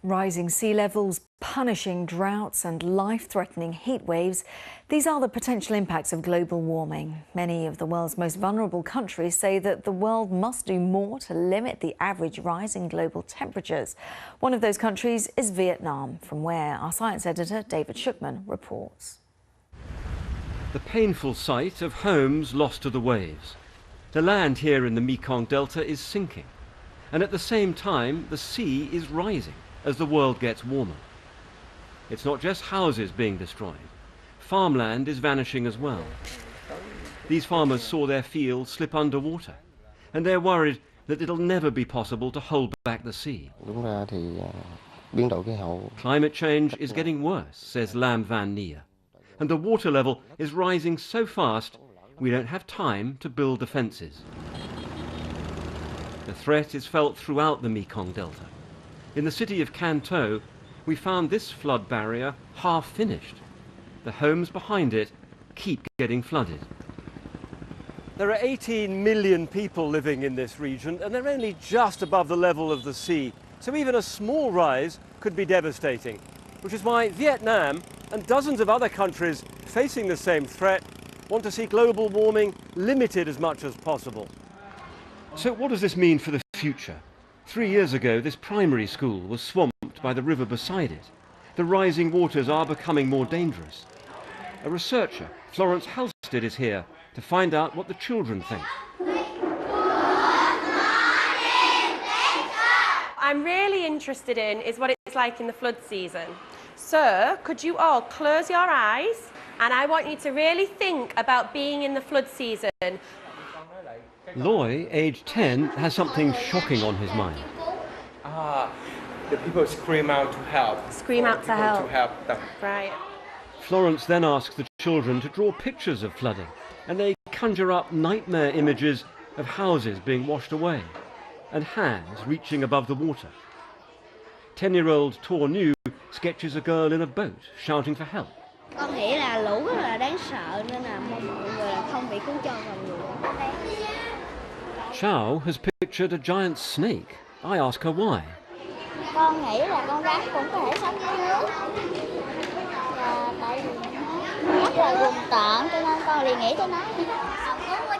Rising sea levels, punishing droughts and life-threatening heat waves. These are the potential impacts of global warming. Many of the world's most vulnerable countries say that the world must do more to limit the average rise in global temperatures. One of those countries is Vietnam, from where our science editor David Shukman reports. The painful sight of homes lost to the waves. The land here in the Mekong Delta is sinking, and at the same time the sea is rising as the world gets warmer. It's not just houses being destroyed. Farmland is vanishing as well. These farmers saw their fields slip underwater, and they're worried that it'll never be possible to hold back the sea. Climate change is getting worse, says Lam Van Nia, and the water level is rising so fast we don't have time to build defences. The threat is felt throughout the Mekong Delta. In the city of Can Tho, we found this flood barrier half finished. The homes behind it keep getting flooded. There are 18 million people living in this region, and they're only just above the level of the sea, so even a small rise could be devastating, which is why Vietnam and dozens of other countries facing the same threat want to see global warming limited as much as possible. So what does this mean for the future? 3 years ago, this primary school was swamped by the river beside it. The rising waters are becoming more dangerous. A researcher, Florence Halstead, is here to find out what the children think. I'm really interested in is what it's like in the flood season. So, could you all close your eyes, and I want you to really think about being in the flood season. Loy, aged 10, has something shocking on his mind. The people scream out to help. Scream out to help. To help them. Right. Florence then asks the children to draw pictures of flooding, and they conjure up nightmare images of houses being washed away and hands reaching above the water. 10-year-old Tor Nu sketches a girl in a boat shouting for help. Con nghĩ là lũ rất là đáng sợ nên là mong mọi người là không bị cuốn trôi vào người. Chow has pictured a giant snake. I ask her why. Con nghĩ là con rắn cũng có thể sống dưới nước. Và tại vì nó rất là hung tợn cho nên con liền nghĩ tới nó.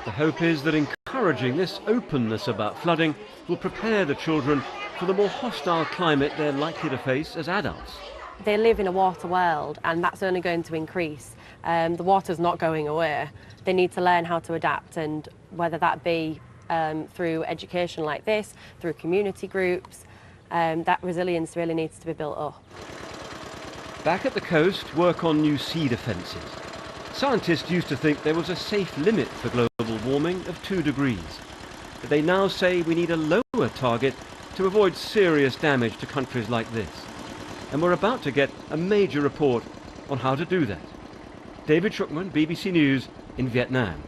The hope is that encouraging this openness about flooding will prepare the children for the more hostile climate they're likely to face as adults. They live in a water world, and that's only going to increase. The water's not going away. They need to learn how to adapt, and whether that be through education like this, through community groups, that resilience really needs to be built up. Back at the coast, work on new sea defences. Scientists used to think there was a safe limit for global warming of 2 degrees. But they now say we need a lower target to avoid serious damage to countries like this. And we're about to get a major report on how to do that. David Shukman, BBC News in Vietnam.